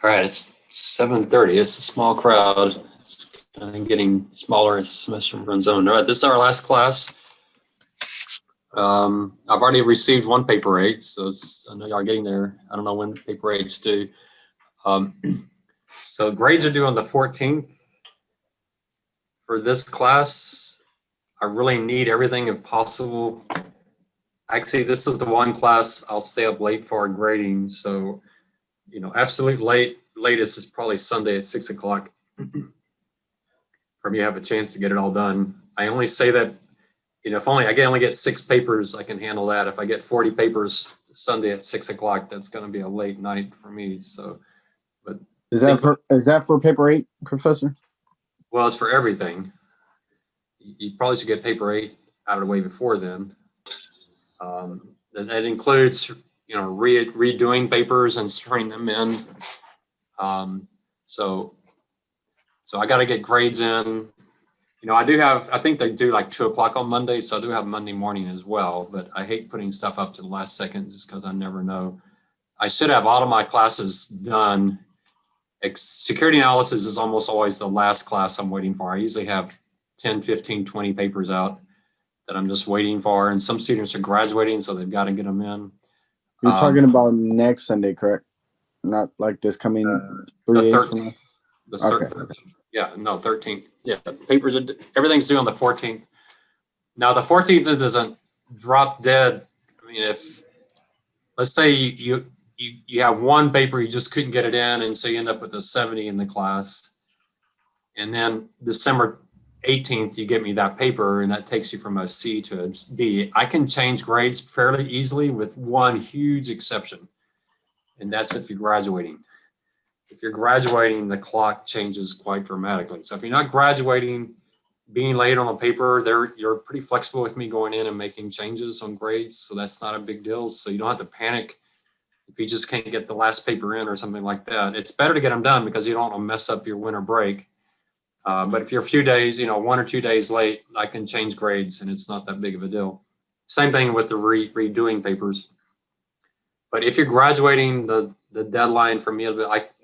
All right, it's 7:30. It's a small crowd. It's kind of getting smaller as the semester runs on. All right, this is our last class. I've already received one paper 8, so I know y'all are getting there. I don't know when paper 8's due. So grades are due on the 14th. For this class, I really need everything if possible. Actually, this is the one class I'll stay up late for grading. So, absolute latest is probably Sunday at 6 o'clock for me to have a chance to get it all done. I only say that, if only I can only get 6 papers, I can handle that. If I get 40 papers Sunday at 6 o'clock, that's going to be a late night for me. So, but is that for paper 8, Professor? Well, it's for everything. You probably should get paper 8 out of the way before then. That includes, redoing papers and turning them in. So I got to get grades in. I think they do like 2 o'clock on Monday, so I do have Monday morning as well, but I hate putting stuff up to the last second just because I never know. I should have all of my classes done. Security analysis is almost always the last class I'm waiting for. I usually have 10, 15, 20 papers out that I'm just waiting for, and some students are graduating, so they've got to get them in. You're talking about next Sunday, correct? Not like this coming 3 days from now? The 13th. Yeah, no, 13th. Yeah, papers are, everything's due on the 14th. Now, the 14th doesn't drop dead. I mean, if, let's say you have one paper, you just couldn't get it in, and so you end up with a 70 in the class. And then December 18th, you get me that paper, and that takes you from a C to a B. I can change grades fairly easily with one huge exception, and that's if you're graduating. If you're graduating, the clock changes quite dramatically. So if you're not graduating, being late on a paper, you're pretty flexible with me going in and making changes on grades, so that's not a big deal. So you don't have to panic if you just can't get the last paper in or something like that. It's better to get them done because you don't want to mess up your winter break. But if you're a few days, 1 or 2 days late, I can change grades and it's not that big of a deal. Same thing with the redoing papers. But if you're graduating, the deadline for me,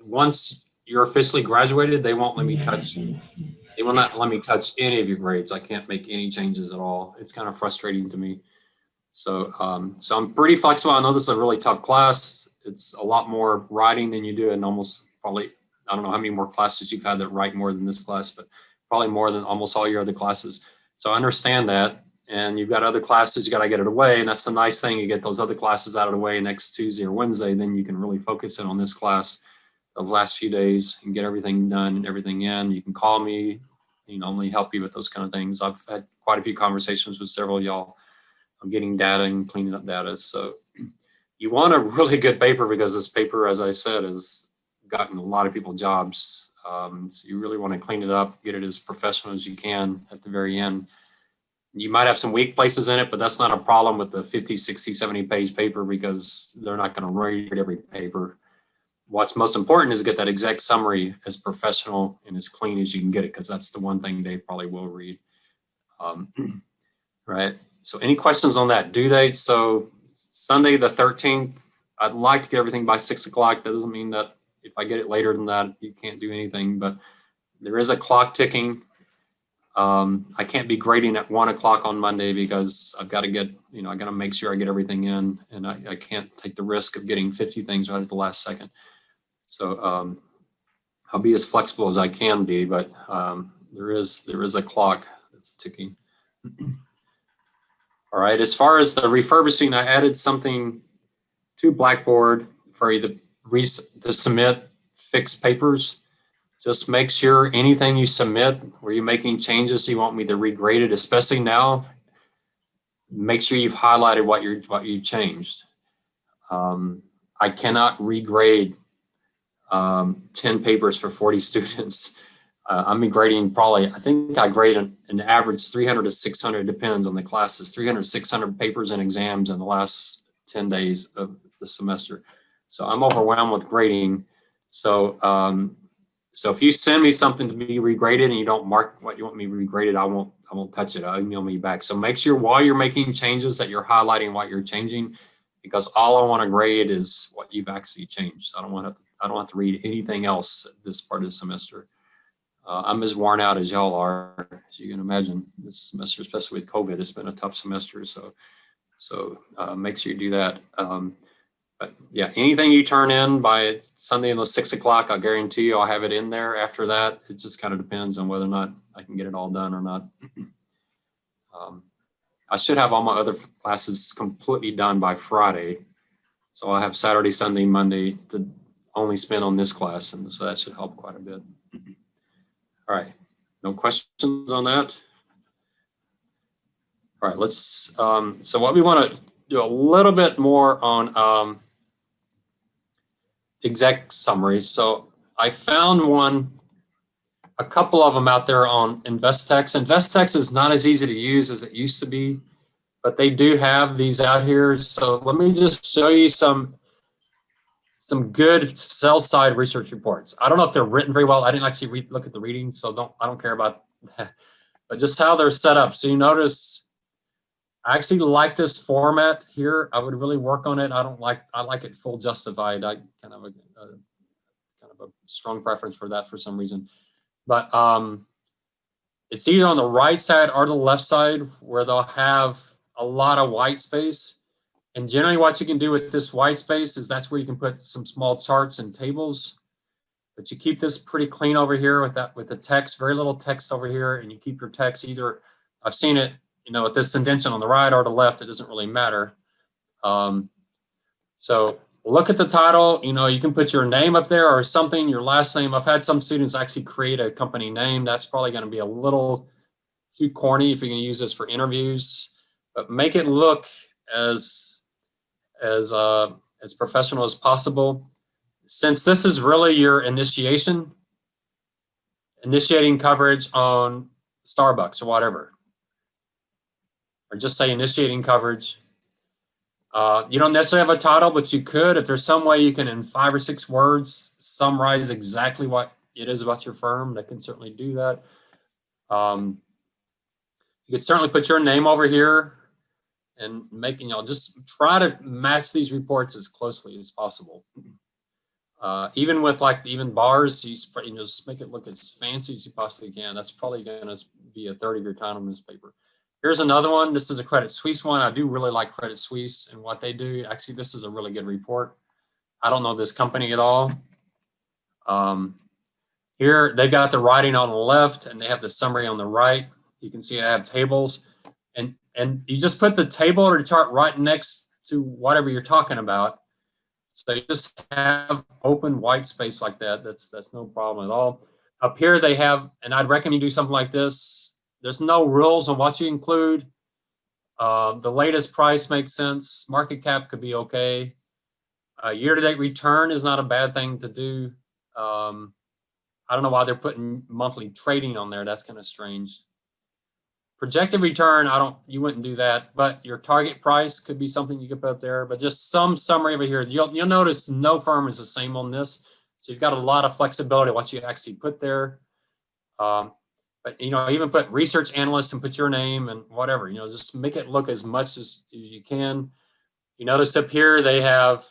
once you're officially graduated, they won't let me touch. They will not let me touch any of your grades. I can't make any changes at all. It's kind of frustrating to me. So I'm pretty flexible. I know this is a really tough class. It's a lot more writing than you do, and almost probably, I don't know how many more classes you've had that write more than this class, but probably more than almost all your other classes. So I understand that. And you've got other classes, you got to get it away. And that's the nice thing. You get those other classes out of the way next Tuesday or Wednesday, then you can really focus in on this class those last few days and get everything done and everything in. You can call me, only help you with those kind of things. I've had quite a few conversations with several of y'all. I'm getting data and cleaning up data. So you want a really good paper because this paper, as I said, has gotten a lot of people jobs. So you really want to clean it up, get it as professional as you can at the very end. You might have some weak places in it, but that's not a problem with the 50, 60, 70 page paper because they're not going to read every paper. What's most important is get that exact summary as professional and as clean as you can get it, because that's the one thing they probably will read. Right. So any questions on that due date? So Sunday the 13th, I'd like to get everything by 6 o'clock. That doesn't mean that if I get it later than that, you can't do anything, but there is a clock ticking. I can't be grading at 1 o'clock on Monday because I've got to get, I got to make sure I get everything in, and I can't take the risk of getting 50 things right at the last second. So I'll be as flexible as I can be, but there is a clock that's ticking. All right, as far as the refurbishing, I added something to Blackboard for you to submit fixed papers. Just make sure anything you submit where you're making changes you want me to regrade it, especially now, make sure you've highlighted what you changed. I cannot regrade 10 papers for 40 students. I'm grading probably, I think I grade an average 300 to 600, depends on the classes, 300, 600 papers and exams in the last 10 days of the semester. So I'm overwhelmed with grading. So if you send me something to be regraded and you don't mark what you want me regraded, I won't touch it. I'll email me back. So make sure while you're making changes that you're highlighting what you're changing, because all I want to grade is what you've actually changed. I don't want to I don't have to read anything else this part of the semester. I'm as worn out as y'all are, as you can imagine. This semester, especially with COVID, it's been a tough semester. So make sure you do that. But yeah, anything you turn in by Sunday at 6 o'clock, I'll guarantee you I'll have it in there. After that, it just kind of depends on whether or not I can get it all done or not. I should have all my other classes completely done by Friday. So I'll have Saturday, Sunday, Monday to only spend on this class. And so that should help quite a bit. All right, no questions on that? All right, let's, so what we want to do a little bit more on exec summaries. So I found a couple of them out there on InvestTex. InvestTex is not as easy to use as it used to be, but they do have these out here. So let me just show you some good sell side research reports. I don't know if they're written very well. I didn't actually look at the reading, so I don't care about that, but just how they're set up. So you notice, I actually like this format here. I would really work on it. I like it full justified. I kind of a strong preference for that for some reason. But it's either on the right side or the left side where they'll have a lot of white space. And generally what you can do with this white space is that's where you can put some small charts and tables. But you keep this pretty clean over here with the text, very little text over here, and you keep your text either, I've seen it, you know, with this indentation on the right or the left, it doesn't really matter. So look at the title, you know, you can put your name up there or something, your last name. I've had some students actually create a company name. That's probably going to be a little too corny if you're going to use this for interviews, but make it look as professional as possible. Since this is really your initiating coverage on Starbucks or whatever, or just say initiating coverage. You don't necessarily have a title, but you could, if there's some way you can, in 5 or 6 words, summarize exactly what it is about your firm, that can certainly do that. You could certainly put your name over here and making, you know, just try to match these reports as closely as possible. Even with like even bars, you just make it look as fancy as you possibly can. That's probably going to be a third of your time on this paper. Here's another one. This is a Credit Suisse one. I do really like Credit Suisse and what they do. Actually, this is a really good report. I don't know this company at all. Here, they got the writing on the left and they have the summary on the right. You can see I have tables. And you just put the table or the chart right next to whatever you're talking about. So you just have open white space like that. That's no problem at all. Up here they have, and I'd recommend you do something like this. There's no rules on what you include. The latest price makes sense. Market cap could be okay. Year-to-date return is not a bad thing to do. I don't know why they're putting monthly trading on there. That's kind of strange. Projected return, you wouldn't do that, but your target price could be something you could put up there, but just some summary over here. You'll notice no firm is the same on this. So you've got a lot of flexibility what you actually put there. But, you know, even put research analyst and put your name and whatever, you know, just make it look as much as you can. You notice up here they have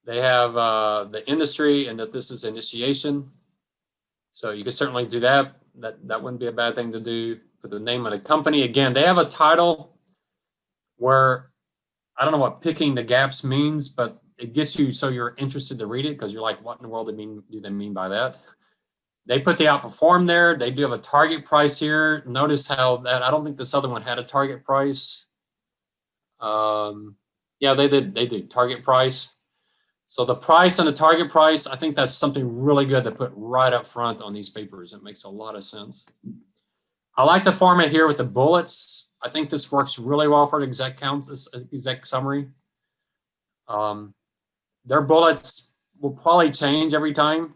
the industry and that this is initiation. So you could certainly do that. That wouldn't be a bad thing to do. Put the name of the company. Again, they have a title where I don't know what picking the gaps means, but it gets you so you're interested to read it because you're like, what in the world do they mean by that? They put the outperform there. They do have a target price here. Notice how that, I don't think this other one had a target price. Yeah, they do target price. So the price and the target price, I think that's something really good to put right up front on these papers. It makes a lot of sense. I like the format here with the bullets. I think this works really well for an exec summary. Their bullets will probably change every time.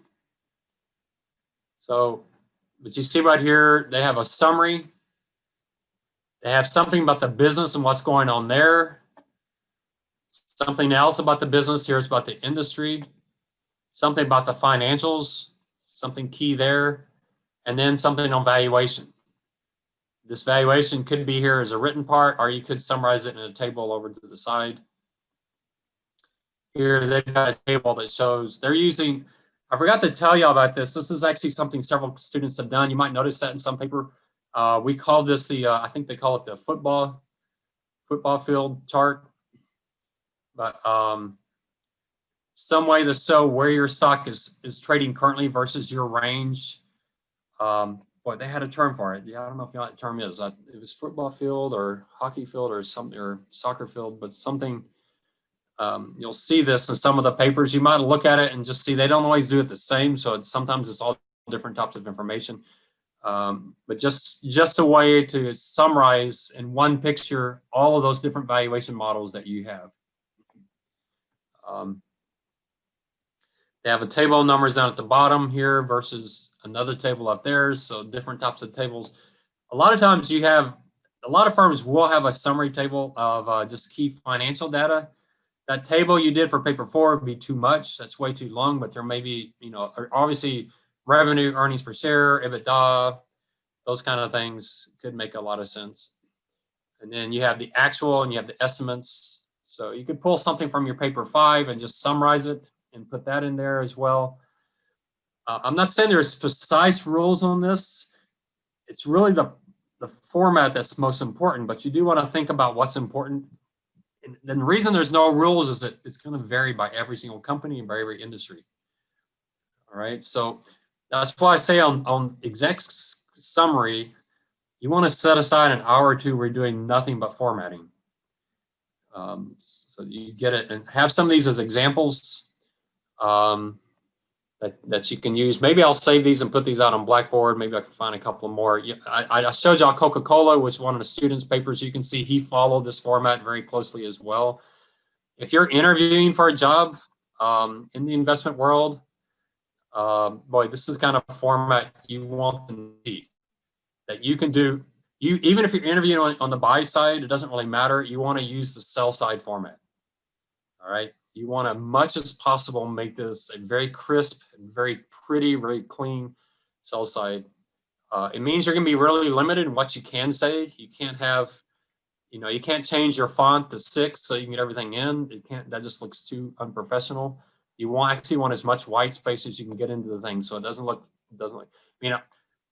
So, but you see right here, they have a summary. They have something about the business and what's going on there. Something else about the business. Here it's about the industry. Something about the financials. Something key there. And then something on valuation. This valuation could be here as a written part, or you could summarize it in a table over to the side. here they've got a table that shows they're using, I forgot to tell you about this. This is actually something several students have done. You might notice that in some paper. We call this the, I think they call it the football field chart. But some way to show where your stock is trading currently versus your range. Boy, they had a term for it. Yeah, I don't know if you know what the term is. It was football field or hockey field or something, or soccer field, but something. You'll see this in some of the papers. You might look at it and just see they don't always do it the same. So sometimes it's all different types of information. But just a way to summarize in one picture all of those different valuation models that you have. They have a table of numbers down at the bottom here versus another table up there. So different types of tables. A lot of times you have, a lot of firms will have a summary table of just key financial data. That table you did for paper 4 would be too much. That's way too long, but there may be, you know, obviously revenue, earnings per share, EBITDA, those kind of things could make a lot of sense. And then you have the actual and you have the estimates. So you could pull something from your paper 5 and just summarize it and put that in there as well. I'm not saying there's precise rules on this. It's really the format that's most important, but you do want to think about what's important. And the reason there's no rules is that it's going to vary by every single company and by every industry. All right, so that's why I say on exec summary, you want to set aside an hour or two where you're doing nothing but formatting. So you get it, and have some of these as examples that you can use. Maybe I'll save these and put these out on Blackboard. Maybe I can find a couple more. I showed y'all Coca-Cola, was one of the students' papers. You can see he followed this format very closely as well. If you're interviewing for a job in the investment world, boy, this is the kind of format you want to see. That you can do, even if you're interviewing on the buy side, it doesn't really matter. You want to use the sell side format. All right. You want to, much as possible, make this a very crisp, very pretty, very clean sell side. It means you're going to be really limited in what you can say. You can't have, you know, you can't change your font to 6 so you can get everything in. You can't, that just looks too unprofessional. You actually want as much white space as you can get into the thing, so it doesn't look, you know,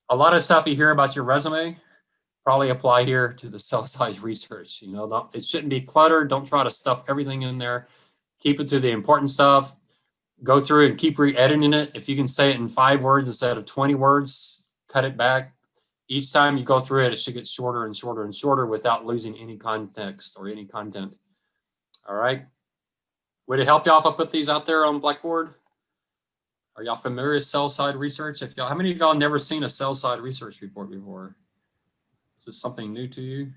a lot of stuff you hear about your resume probably apply here to the sell side research. You know, it shouldn't be cluttered. Don't try to stuff everything in there. Keep it to the important stuff. Go through and keep re-editing it. If you can say it in 5 words instead of 20 words, cut it back. Each time you go through it, it should get shorter and shorter and shorter without losing any context or any content. All right. Would it help y'all if I put these out there on Blackboard? Are y'all familiar with sell side research? If y'all, how many of y'all never seen a sell side research report before? Is this something new to you?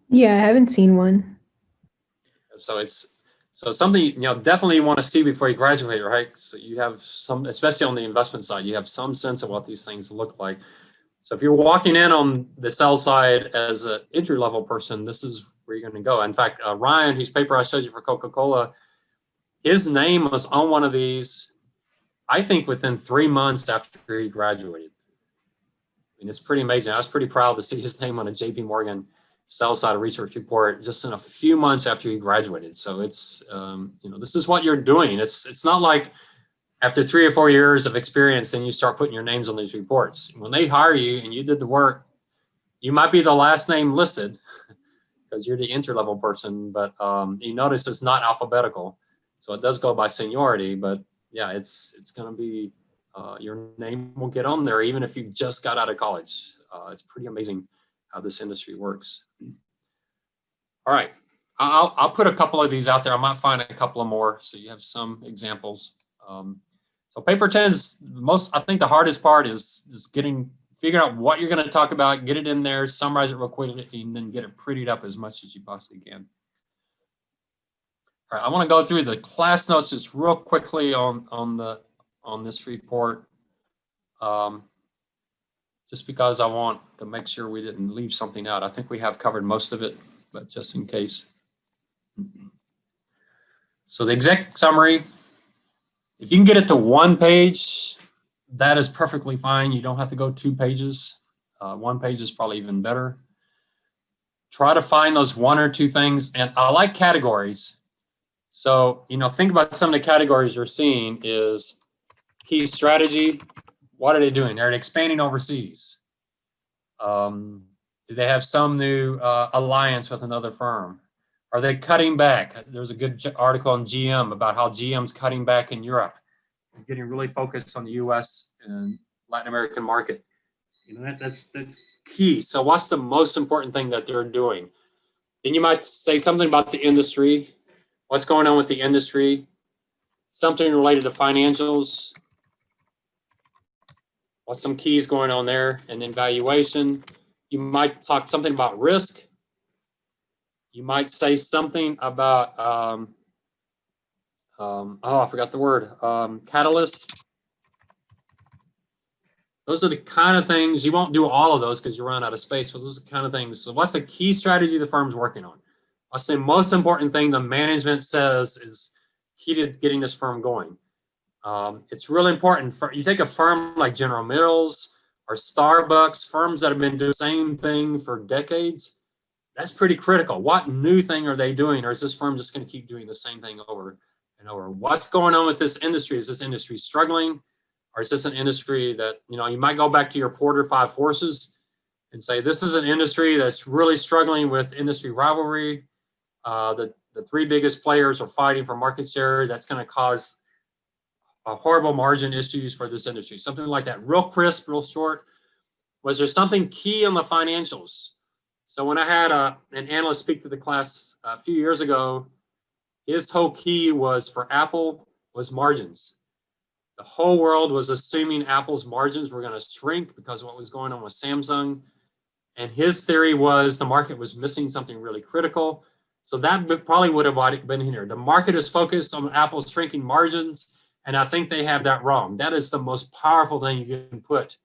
Yeah, I haven't seen one. So it's something, you know, definitely you want to see before you graduate, right? So you have some, especially on the investment side, you have some sense of what these things look like. So if you're walking in on the sell side as an entry-level person, this is where you're going to go. In fact, Ryan, whose paper I showed you for Coca-Cola, his name was on one of these, I think within 3 months after he graduated. I mean, it's pretty amazing. I was pretty proud to see his name on a JP Morgan sell side research report just in a few months after he graduated. So it's, you know, this is what you're doing. It's not like after 3 or 4 years of experience, then you start putting your names on these reports. When they hire you and you did the work, you might be the last name listed because you're the entry-level person, but you notice it's not alphabetical. So it does go by seniority, but yeah, it's going to be, your name will get on there even if you just got out of college. It's pretty amazing how this industry works. All right, I'll put a couple of these out there. I might find a couple of more so you have some examples. So paper 10 is most, I think the hardest part is figuring out what you're going to talk about, get it in there, summarize it real quickly, and then get it prettied up as much as you possibly can. All right, I want to go through the class notes just real quickly on this report, just because I want to make sure we didn't leave something out. I think we have covered most of it, but just in case. So the exec summary, if you can get it to 1 page, that is perfectly fine. You don't have to go 2 pages. 1 page is probably even better. Try to find those 1 or 2 things. And I like categories. So, think about some of the categories you're seeing is key strategy. What are they doing? They're expanding overseas. Do they have some new alliance with another firm? Are they cutting back? There's a good article on GM about how GM's cutting back in Europe, getting really focused on the US and Latin American market. That's key. So what's the most important thing that they're doing? Then you might say something about the industry. What's going on with the industry? Something related to financials. What's some keys going on there? And then valuation. You might talk something about risk. You might say something about, I forgot the word, catalyst. Those are the kind of things, you won't do all of those because you run out of space, but those are the kind of things. So what's the key strategy the firm's working on? I'll say most important thing the management says is key to getting this firm going. It's really important. You take a firm like General Mills or Starbucks, firms that have been doing the same thing for decades, that's pretty critical. What new thing are they doing? Or is this firm just going to keep doing the same thing over and over? What's going on with this industry? Is this industry struggling? Or is this an industry that, you might go back to your Porter 5 forces and say, this is an industry that's really struggling with industry rivalry. The three biggest players are fighting for market share. That's going to cause horrible margin issues for this industry. Something like that, real crisp, real short. Was there something key on the financials? So when I had an analyst speak to the class a few years ago, his whole key was for Apple was margins. The whole world was assuming Apple's margins were going to shrink because of what was going on with Samsung. And his theory was the market was missing something really critical. So that probably would have been here. The market is focused on Apple's shrinking margins, and I think they have that wrong. That is the most powerful thing you can put.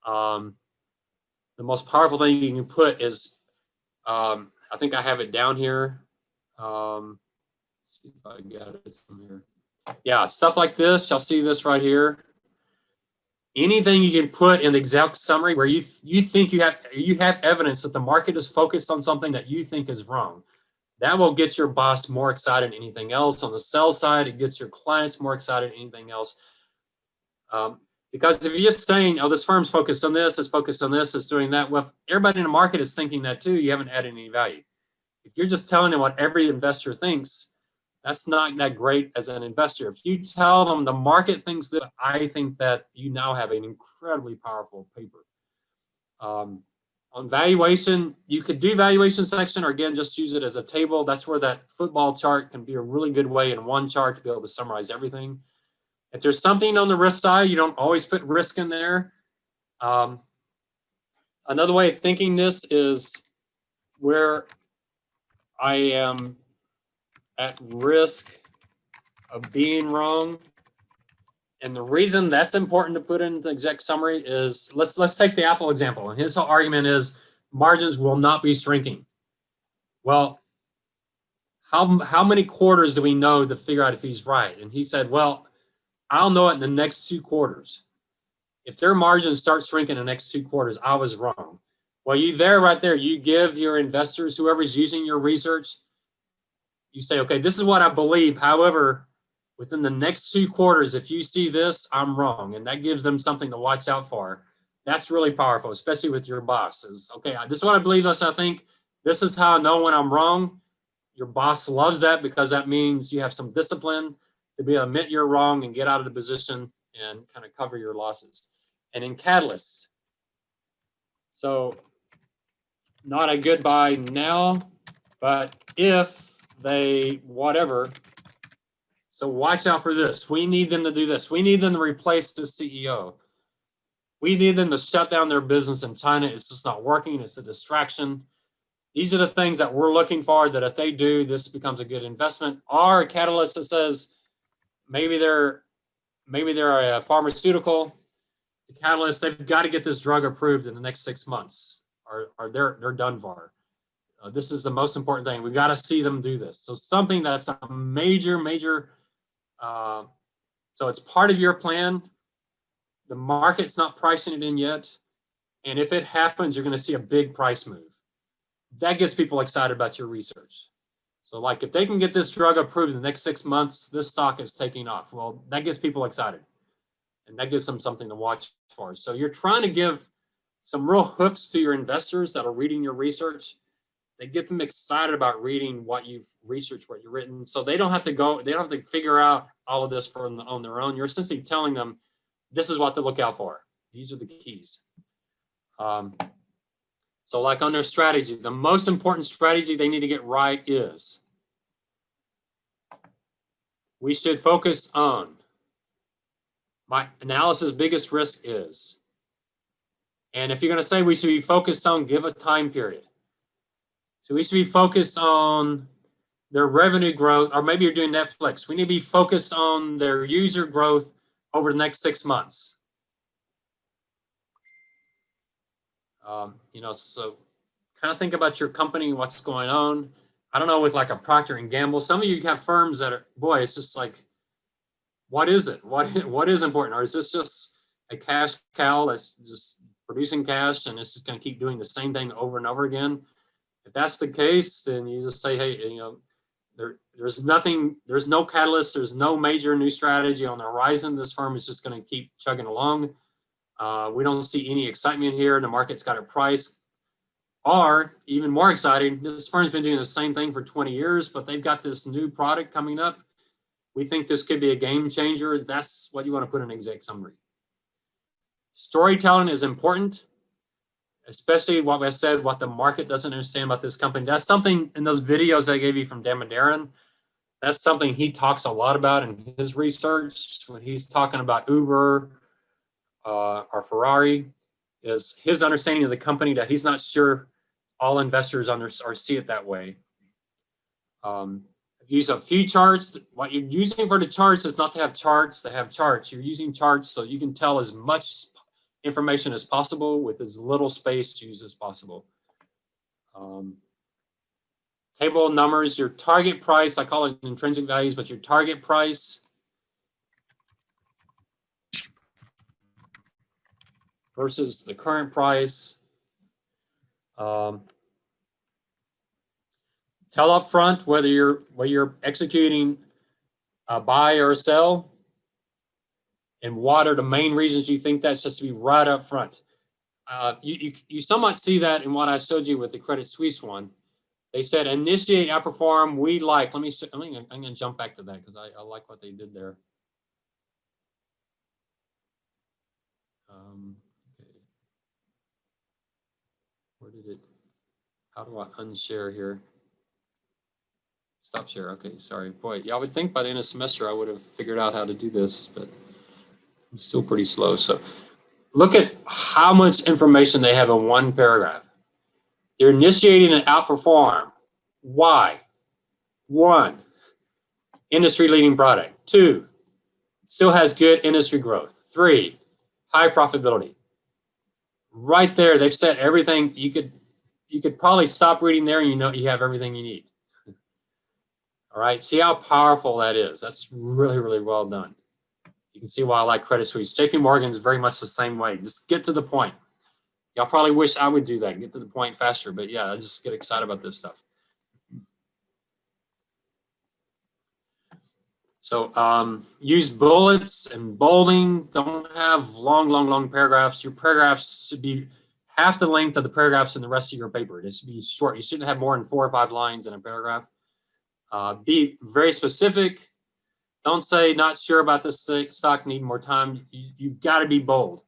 The most powerful thing you can put is, I think I have it down here. Let's see if I got it somewhere. Yeah, stuff like this. Y'all see this right here. Anything you can put in the exact summary where you think you have evidence that the market is focused on something that you think is wrong. That will get your boss more excited than anything else. On the sell side, it gets your clients more excited than anything else. Because if you're just saying, oh, this firm's focused on this, it's focused on this, it's doing that, well, if everybody in the market is thinking that too, you haven't added any value. If you're just telling them what every investor thinks, that's not that great as an investor. If you tell them the market thinks that, I think that you now have an incredibly powerful paper. On valuation, you could do valuation section, or again, just use it as a table. That's where that football chart can be a really good way in one chart to be able to summarize everything. If there's something on the risk side, you don't always put risk in there. Another way of thinking this is where I am at risk of being wrong. And the reason that's important to put in the exec summary is, let's take the Apple example. And his whole argument is margins will not be shrinking. Well, how many quarters do we know to figure out if he's right? And he said, well, I'll know it in the next 2 quarters. If their margins start shrinking in the next 2 quarters, I was wrong. Well, right there, you give your investors, whoever's using your research, you say, okay, this is what I believe. However, within the next 2 quarters, if you see this, I'm wrong. And that gives them something to watch out for. That's really powerful, especially with your boss. Is, okay, this is what I believe, this I think. This is how I know when I'm wrong. Your boss loves that because that means you have some discipline to be able to admit you're wrong and get out of the position and kind of cover your losses. And in catalysts, so not a good buy now, but if they whatever, so watch out for this. We need them to do this. We need them to replace the CEO. We need them to shut down their business in China. It's just not working. It's a distraction. These are the things that we're looking for, that if they do, this becomes a good investment. Or a catalyst that says maybe they're a pharmaceutical. The catalyst, they've got to get this drug approved in the next 6 months, or they're done for. This is the most important thing. We've got to see them do this. So something that's a major, so it's part of your plan. The market's not pricing it in yet. And if it happens, you're going to see a big price move. That gets people excited about your research. So like if they can get this drug approved in the next 6 months, this stock is taking off. Well, that gets people excited and that gives them something to watch for. So you're trying to give some real hooks to your investors that are reading your research. They get them excited about reading what you've researched, what you've written. So they don't have to go, they don't have to figure out all of this on their own. You're essentially telling them, this is what to look out for. These are the keys. So like on their strategy, the most important strategy they need to get right is we should focus on my analysis biggest risk is. And if you're going to say we should be focused on, give a time period. So we should be focused on their revenue growth, or maybe you're doing Netflix. We need to be focused on their user growth over the next 6 months. So kind of think about your company, what's going on. I don't know, with like a Procter and Gamble, some of you have firms that are, boy, it's just like, what is it? What is important? Or is this just a cash cow that's just producing cash and it's just going to keep doing the same thing over and over again? If that's the case, then you just say, hey, there's no catalyst, there's no major new strategy on the horizon. This firm is just going to keep chugging along. We don't see any excitement here. The market's got a price. Or even more exciting, this firm's been doing the same thing for 20 years, but they've got this new product coming up. We think this could be a game changer. That's what you want to put in an exec summary. Storytelling is important, especially what I said, what the market doesn't understand about this company. That's something in those videos I gave you from Dan Darren. That's something he talks a lot about in his research when he's talking about Uber or Ferrari, is his understanding of the company that he's not sure all investors or see it that way. Use a few charts. What you're using for the charts is not to have charts, to have charts. You're using charts so you can tell as much information as possible with as little space to use as possible. Table of numbers, your target price, I call it intrinsic values, but your target price versus the current price. Tell up front whether you're executing a buy or a sell, and what are the main reasons you think that's just to be right up front. You somewhat see that in what I showed you with the Credit Suisse one. They said initiate, outperform. We like. I'm going to jump back to that because I like what they did there. Okay. Where did it? How do I unshare here? Stop share. Okay, sorry. Boy, yeah, I would think by the end of the semester I would have figured out how to do this, but I'm still pretty slow. So look at how much information they have in one paragraph. They're initiating an outperform. Why? 1, industry leading product. 2, still has good industry growth. 3, high profitability. Right there, they've said everything. You could probably stop reading there and you have everything you need. All right, see how powerful that is. That's really, really well done. You can see why I like Credit Suisse. JP Morgan is very much the same way. Just get to the point. Y'all probably wish I would do that, get to the point faster, but yeah, I just get excited about this stuff. So use bullets and bolding. Don't have long paragraphs. Your paragraphs should be half the length of the paragraphs in the rest of your paper. It should be short. You shouldn't have more than 4 or 5 lines in a paragraph. Be very specific. Don't say not sure about this stock, need more time. You've got to be bold.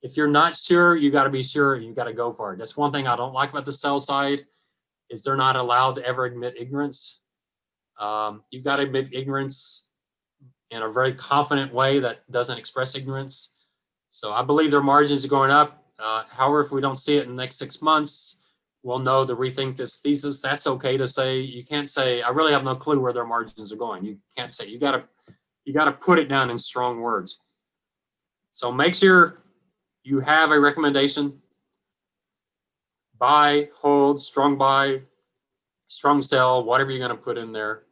If you're not sure, you got to be sure and you got to go for it. That's one thing I don't like about the sell side, is they're not allowed to ever admit ignorance. You've got to admit ignorance in a very confident way that doesn't express ignorance. So I believe their margins are going up. However, if we don't see it in the next 6 months, we'll know to rethink this thesis. That's okay to say. You can't say, I really have no clue where their margins are going. You can't say. You got to put it down in strong words. So make sure you have a recommendation. Buy, hold, strong buy, strong sell, whatever you're going to put in there.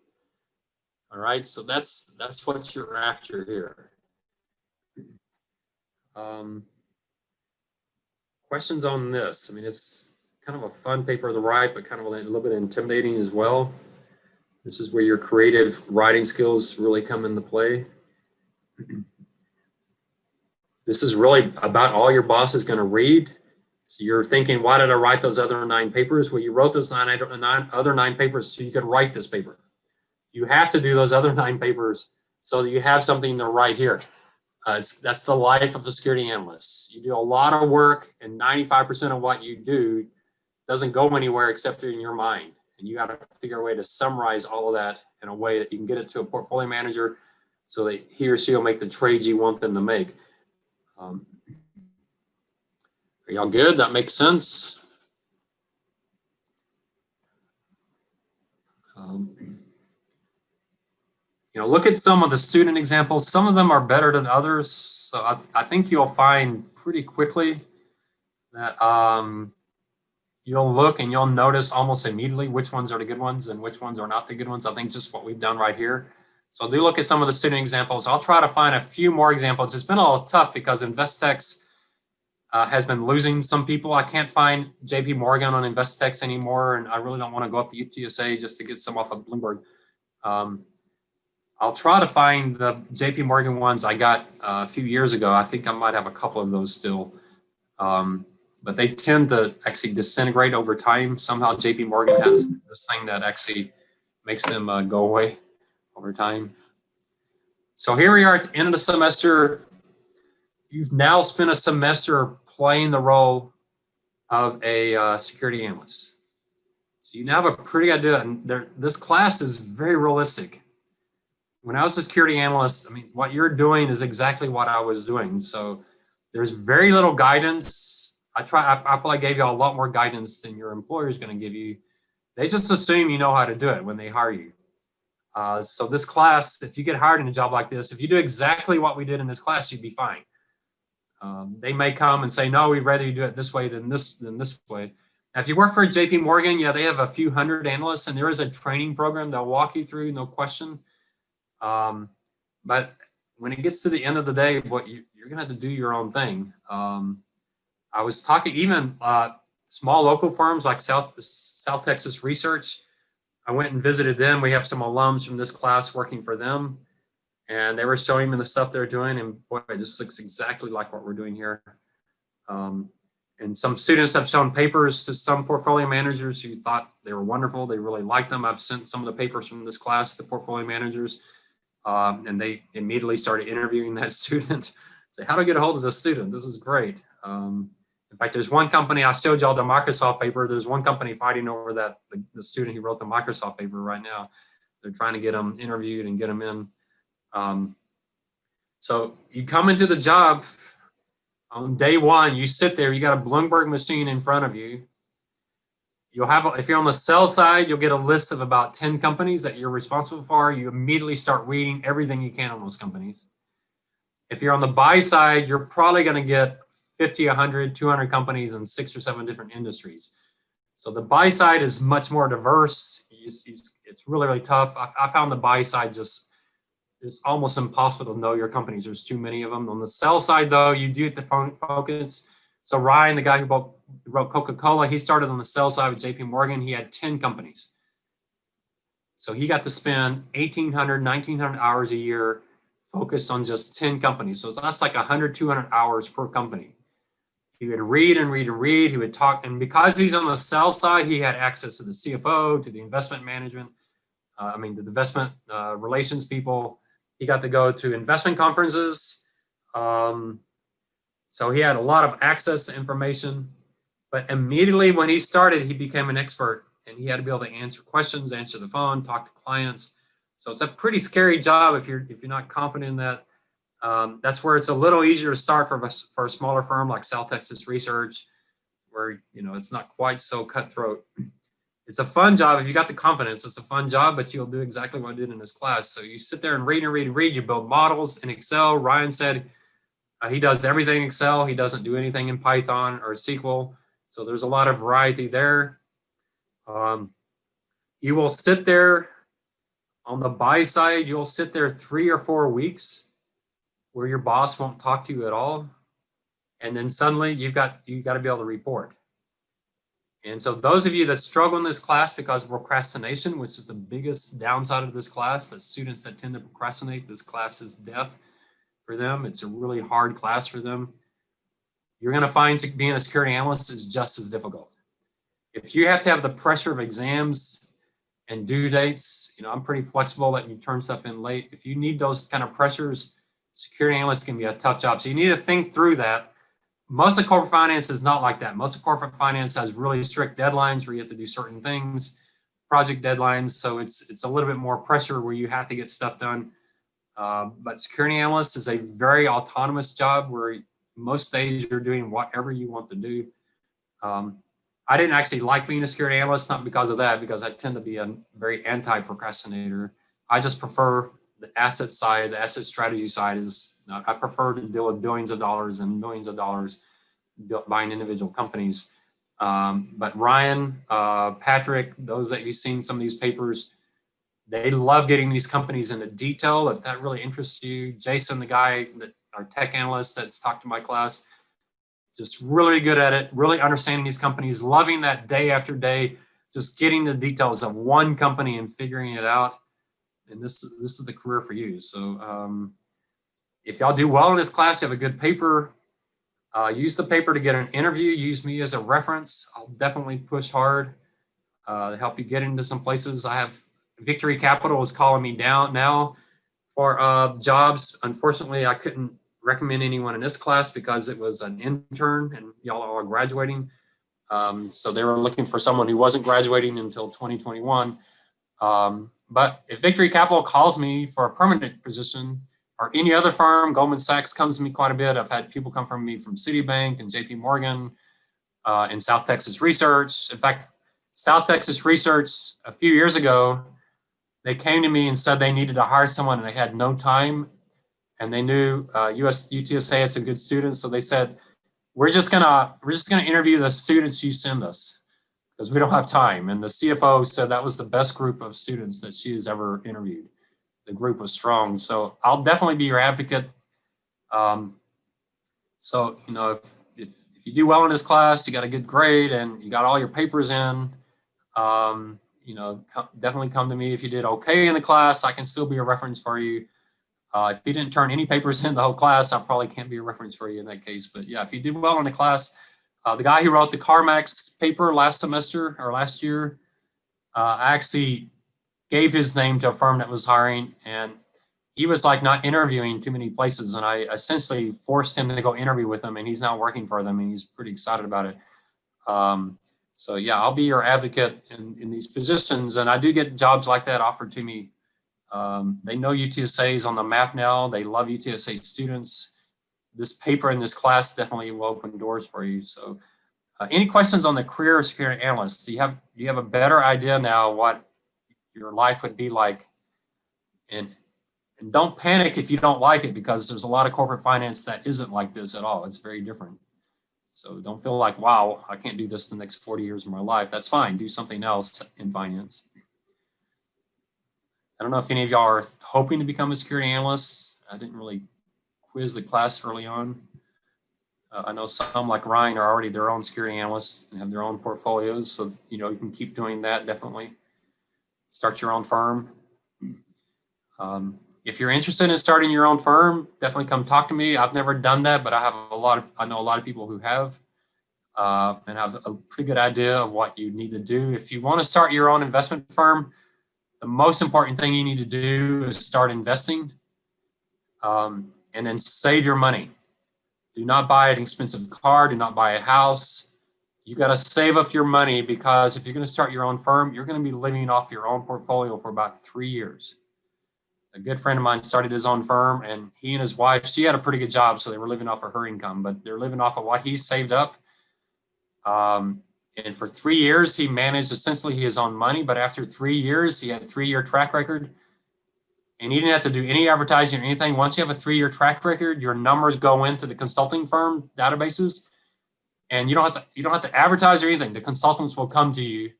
All right, so that's what you're after here. Questions on this? I mean, it's kind of a fun paper to write, but kind of a little bit intimidating as well. This is where your creative writing skills really come into play. This is really about all your boss is going to read. So you're thinking, why did I write those other 9 papers? Well, you wrote those other nine papers so you could write this paper. You have to do those other 9 papers so that you have something to write here. That's the life of a security analyst. You do a lot of work, and 95% of what you do doesn't go anywhere except in your mind. And you got to figure a way to summarize all of that in a way that you can get it to a portfolio manager so that he or she will make the trades you want them to make. Are y'all good? That makes sense? You know, look at some of the student examples. Some of them are better than others. So I think you'll find pretty quickly that you'll look and you'll notice almost immediately which ones are the good ones and which ones are not the good ones. I think just what we've done right here. So do look at some of the student examples. I'll try to find a few more examples. It's been a little tough because InvestTex has been losing some people. I can't find JP Morgan on InvestTex anymore, and I really don't want to go up to UTSA just to get some off of Bloomberg. I'll try to find the JP Morgan ones I got a few years ago. I think I might have a couple of those still. But they tend to actually disintegrate over time. Somehow JP Morgan has this thing that actually makes them go away over time. So here we are at the end of the semester. You've now spent a semester playing the role of a security analyst. So you now have a pretty good idea. And this class is very realistic. When I was a security analyst, I mean, what you're doing is exactly what I was doing. So there's very little guidance. I probably gave you a lot more guidance than your employer is going to give you. They just assume you know how to do it when they hire you. So this class, if you get hired in a job like this, if you do exactly what we did in this class, you'd be fine. They may come and say, no, we'd rather you do it this way than this way. Now, if you work for JP Morgan, yeah, they have a few hundred analysts, and there is a training program they'll walk you through, no question. But when it gets to the end of the day, what you're gonna have to do your own thing. I was talking even small local firms like South Texas Research. I went and visited them. We have some alums from this class working for them, and they were showing me the stuff they're doing, and boy, it just looks exactly like what we're doing here. And some students have shown papers to some portfolio managers who thought they were wonderful. They really liked them. I've sent some of the papers from this class to portfolio managers. And they immediately started interviewing that student. Say, how do I get a hold of this student? This is great. In fact, there's one company, I showed y'all the Microsoft paper. There's one company fighting over that, the student who wrote the Microsoft paper right now. They're trying to get them interviewed and get them in. So you come into the job on day one, you sit there, you got a Bloomberg machine in front of you. You'll have, if you're on the sell side, you'll get a list of about 10 companies that you're responsible for. You immediately start reading everything you can on those companies. If you're on the buy side, you're probably going to get 50, 100, 200 companies in 6 or 7 different industries. So the buy side is much more diverse. It's really, really tough. I found the buy side just, it's almost impossible to know your companies. There's too many of them. On the sell side, though, you do have to focus. So Ryan, the guy who wrote Coca-Cola, he started on the sell side with JP Morgan. He had 10 companies. So he got to spend 1,800, 1,900 hours a year focused on just 10 companies. So that's like 100, 200 hours per company. He would read and read and read. He would talk. And because he's on the sell side, he had access to the CFO, to the investment management, the investment relations people. He got to go to investment conferences. So he had a lot of access to information, but immediately when he started, he became an expert, and he had to be able to answer questions, answer the phone, talk to clients. So it's a pretty scary job if you're not confident in that. That's where it's a little easier to start for a smaller firm like South Texas Research, where it's not quite so cutthroat. It's a fun job if you got the confidence. It's a fun job, but you'll do exactly what I did in this class. So you sit there and read and read and read. You build models in Excel. Ryan said he does everything in Excel. He doesn't do anything in Python or SQL. So there's a lot of variety there. You will sit there on the buy side. You'll sit there 3 or 4 weeks where your boss won't talk to you at all. And then suddenly you've got to be able to report. And so those of you that struggle in this class because of procrastination, which is the biggest downside of this class, that students that tend to procrastinate, this class is death for them. It's a really hard class for them. You're going to find being a security analyst is just as difficult. If you have to have the pressure of exams and due dates, I'm pretty flexible letting you turn stuff in late. If you need those kind of pressures, security analyst can be a tough job. So you need to think through that. Most of corporate finance is not like that. Most of corporate finance has really strict deadlines where you have to do certain things, project deadlines. So it's a little bit more pressure where you have to get stuff done. But security analyst is a very autonomous job where most days you're doing whatever you want to do. I didn't actually like being a security analyst, not because of that, because I tend to be a very anti-procrastinator. I just prefer the asset side, the asset strategy side I prefer to deal with billions of dollars and millions of dollars buying individual companies. But Ryan, Patrick, those that you've seen some of these papers, they love getting these companies into detail. If that really interests you, Jason, the guy, our tech analyst that's talked to my class, just really good at it, really understanding these companies, loving that day after day, just getting the details of one company and figuring it out. And this is the career for you. So if y'all do well in this class, you have a good paper, use the paper to get an interview, use me as a reference. I'll definitely push hard to help you get into some places. I have Victory Capital is calling me down now for jobs. Unfortunately, I couldn't recommend anyone in this class because it was an intern and y'all are graduating. So they were looking for someone who wasn't graduating until 2021. But if Victory Capital calls me for a permanent position or any other firm, Goldman Sachs comes to me quite a bit. I've had people come from me from Citibank and JP Morgan and South Texas Research. In fact, South Texas Research a few years ago, they came to me and said they needed to hire someone and they had no time. And they knew UTSA had some good students. So they said, we're just gonna interview the students you send us because we don't have time. And the CFO said that was the best group of students that she has ever interviewed. The group was strong. So I'll definitely be your advocate. So, if you do well in this class, you got a good grade and you got all your papers in, definitely come to me. If you did okay in the class, I can still be a reference for you. If you didn't turn any papers in the whole class, I probably can't be a reference for you in that case. But yeah, if you did well in the class, the guy who wrote the CarMax paper last semester or last year, I actually gave his name to a firm that was hiring, and he was like not interviewing too many places, and I essentially forced him to go interview with them, and he's now working for them, and he's pretty excited about it. So yeah, I'll be your advocate in these positions, and I do get jobs like that offered to me. They know UTSA is on the map now. They love UTSA students. This paper in this class definitely will open doors for you. So any questions on the career of security analyst? Do you have a better idea now what your life would be like? And don't panic if you don't like it, because there's a lot of corporate finance that isn't like this at all. It's very different. So don't feel like, wow, I can't do this the next 40 years of my life. That's fine. Do something else in finance. I don't know if any of y'all are hoping to become a security analyst. I didn't really quiz the class early on. I know some like Ryan are already their own security analysts and have their own portfolios. So, you can keep doing that, definitely. Start your own firm. If you're interested in starting your own firm, definitely come talk to me. I've never done that, but I know a lot of people who have, and have a pretty good idea of what you need to do. If you want to start your own investment firm, the most important thing you need to do is start investing, and then save your money. Do not buy an expensive car. Do not buy a house. You got to save up your money, because if you're going to start your own firm, you're going to be living off your own portfolio for about 3 years. A good friend of mine started his own firm, and he and his wife, she had a pretty good job, so they were living off of her income, but they're living off of what he saved up. And for 3 years, he managed essentially his own money. But after 3 years, he had a 3-year track record, and he didn't have to do any advertising or anything. Once you have a 3-year track record, your numbers go into the consulting firm databases, and you don't have to advertise or anything. The consultants will come to you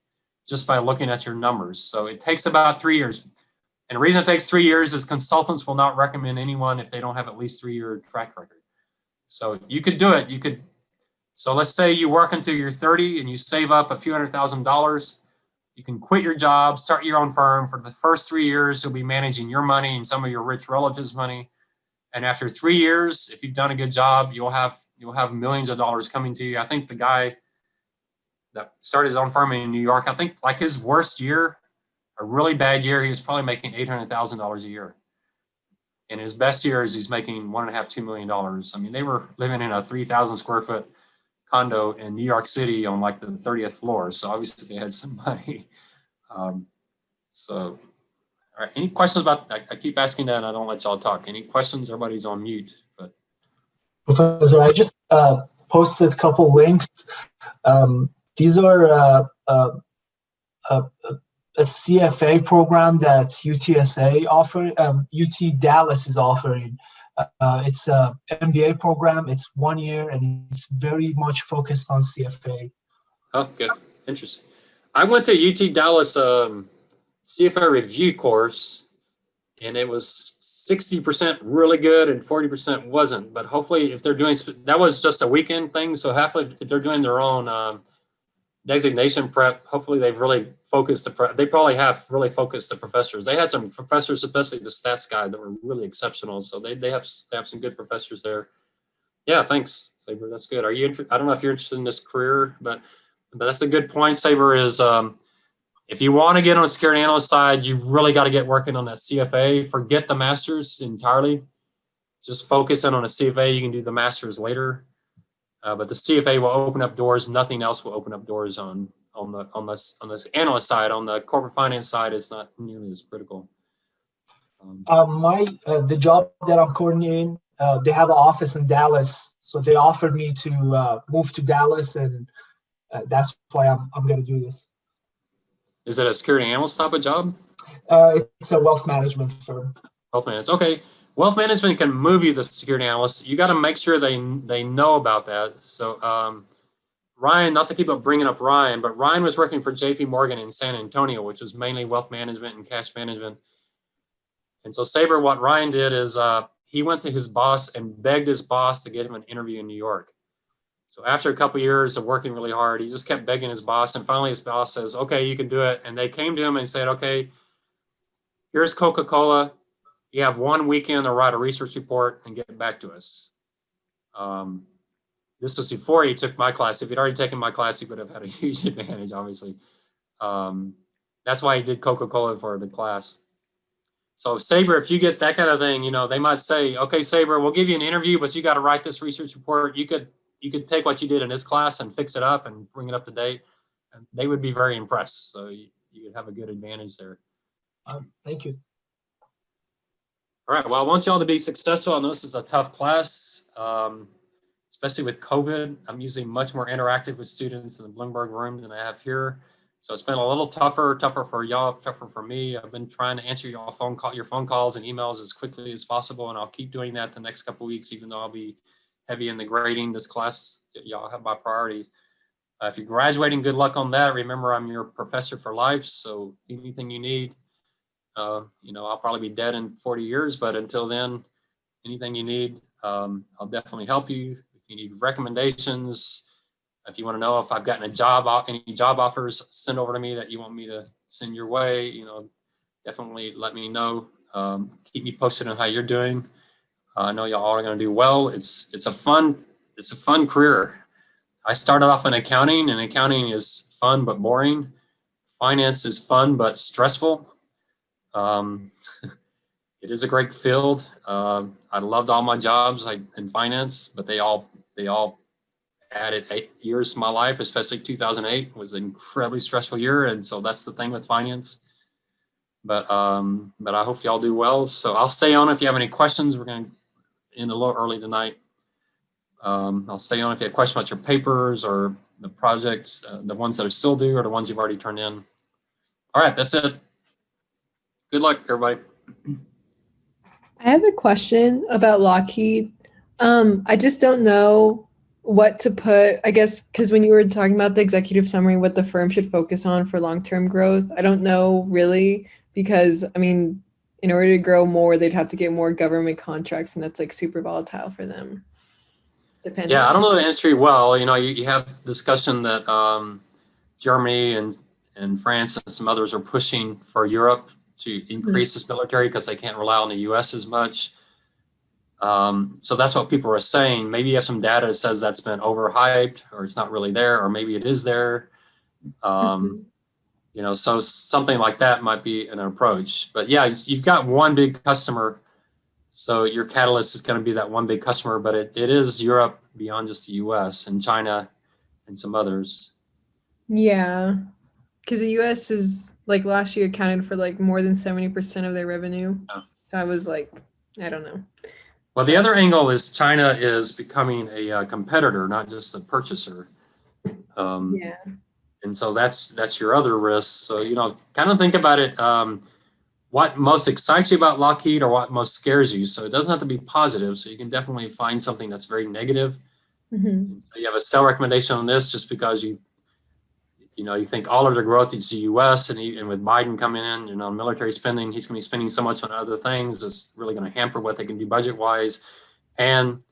just by looking at your numbers. So it takes about 3 years. And the reason it takes 3 years is consultants will not recommend anyone if they don't have at least 3-year track record. So you could do it. You could So let's say you work until you're 30 and you save up a few $100,000. You can quit your job, start your own firm. For the first 3 years, you'll be managing your money and some of your rich relatives' money. And after 3 years, if you've done a good job, you'll have millions of dollars coming to you. I think the guy that started his own firm in New York, I think like his worst year, a really bad year, he was probably making $800,000 a year. In his best years, he's making $1.5–2 million. I mean, they were living in a 3,000 square foot condo in New York City on like the 30th floor. So obviously they had some money. So, all right. Any questions about, I keep asking that and I don't let y'all talk. Any questions? Everybody's on mute, but. Professor, I just posted a couple links. These are a CFA program that UTSA offer, UT Dallas is offering. It's a MBA program. It's 1 year and it's very much focused on CFA. Oh, good. Interesting. I went to UT Dallas CFA review course, and it was 60% really good and 40% wasn't. But hopefully, if they're doing, that was just a weekend thing. So halfway, if they're doing their own designation prep, hopefully they've really focused they probably have really focused the professors. They had some professors, especially the stats guy, that were really exceptional. So they have some good professors there. Yeah, thanks, Saber. That's good. Are you? I don't know if you're interested in this career, but that's a good point. Saber is if you want to get on the security analyst side, you really got to get working on that CFA. Forget the masters entirely. Just focus in on a CFA. You can do the masters later. But the CFA will open up doors. Nothing else will open up doors on the analyst side. On the corporate finance side, it's not nearly as critical. The job that I'm coordinating, they have an office in Dallas, so they offered me to move to Dallas, and that's why I'm going to do this. Is it a security analyst type of job? It's a wealth management firm. Wealth management. Okay. Wealth management can move you the security analyst. You got to make sure they know about that. So Ryan, not to keep up bringing up Ryan, but Ryan was working for JP Morgan in San Antonio, which was mainly wealth management and cash management. And so Saber, what Ryan did is he went to his boss and begged his boss to get him an interview in New York. So after a couple of years of working really hard, he just kept begging his boss. And finally his boss says, okay, you can do it. And they came to him and said, okay, here's Coca-Cola. You have 1 weekend to write a research report and get back to us. This was before he took my class. If he'd already taken my class, he would have had a huge advantage, obviously. That's why he did Coca-Cola for the class. So Saber, if you get that kind of thing, you know, they might say, okay, Saber, we'll give you an interview, but you got to write this research report. You could take what you did in this class and fix it up and bring it up to date. And they would be very impressed. So you would have a good advantage there. Thank you. All right, well, I want y'all to be successful. I know this is a tough class, especially with COVID. I'm usually much more interactive with students in the Bloomberg room than I have here. So it's been a little tougher for y'all, tougher for me. I've been trying to answer your phone calls and emails as quickly as possible, and I'll keep doing that the next couple of weeks, even though I'll be heavy in the grading. This class, y'all have my priorities. If you're graduating, good luck on that. Remember, I'm your professor for life, so anything you need, you know, I'll probably be dead in 40 years, but until then, anything you need, I'll definitely help you. If you need recommendations, if you want to know if I've gotten a job, any job offers, send over to me that you want me to send your way, you know, definitely let me know. Keep me posted on how you're doing. I know y'all are going to do well. It's a fun career. I started off in accounting, and accounting is fun but boring. Finance is fun but stressful. It is a great field. I loved all my jobs in finance, but they all added 8 years to my life, especially 2008 was an incredibly stressful year. And so that's the thing with finance. But I hope y'all do well. So I'll stay on if you have any questions. We're going to end a little early tonight. I'll stay on if you have questions about your papers or the projects, the ones that are still due or the ones you've already turned in. All right, that's it. Good luck, everybody. I have a question about Lockheed. I just don't know what to put, I guess, because when you were talking about the executive summary, what the firm should focus on for long-term growth, I don't know really, because, I mean, in order to grow more, they'd have to get more government contracts, and that's like super volatile for them. depending. Yeah, I don't know the industry well. You know, you have discussion that Germany and France and some others are pushing for Europe to increase its military because they can't rely on the U.S. as much. So that's what people are saying. Maybe you have some data that says that's been overhyped, or it's not really there, or maybe it is there. You know, so something like that might be an approach. But yeah, you've got one big customer, so your catalyst is going to be that one big customer. But it is Europe beyond just the U.S. and China and some others. Yeah, because the U.S. is like last year accounted for like more than 70% of their revenue. Yeah. So I was like, I don't know. Well, the other angle is China is becoming a competitor, not just a purchaser. Yeah. And so that's your other risk. So, you know, kind of think about it. What most excites you about Lockheed or what most scares you? So it doesn't have to be positive. So you can definitely find something that's very negative. And so you have a sell recommendation on this just because you think all of the growth is the U.S. and with Biden coming in, you know, military spending, he's going to be spending so much on other things. It's really going to hamper what they can do budget wise. And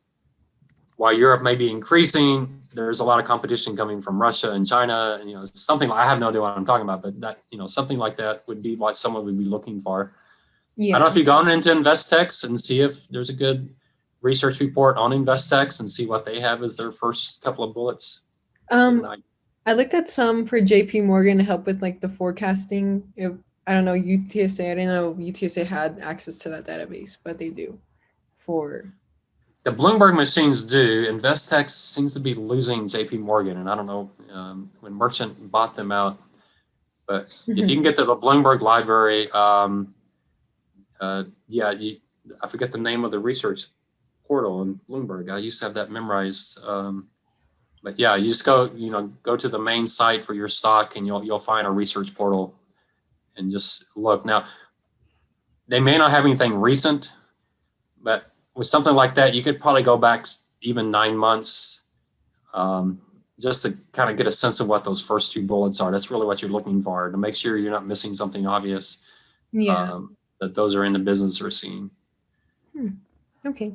while Europe may be increasing, there's a lot of competition coming from Russia and China, and you know, something like, I have no idea what I'm talking about, but that, you know, something like that would be what someone would be looking for. Yeah. I don't know if you've gone into Investex and see if there's a good research report on Investex and see what they have as their first couple of bullets. I looked at some for JP Morgan to help with like the forecasting. I don't know, UTSA. I didn't know UTSA had access to that database, but they do for. The Bloomberg machines do. Investex seems to be losing JP Morgan, and I don't know when Merchant bought them out. But if you can get to the Bloomberg library, I forget the name of the research portal in Bloomberg. I used to have that memorized. But yeah, you just go to the main site for your stock, and you'll find a research portal, and just look. Now, they may not have anything recent, but with something like that, you could probably go back even 9 months, just to kind of get a sense of what those first two bullets are. That's really what you're looking for, to make sure you're not missing something obvious. Yeah. That those are in the business or scene. Okay.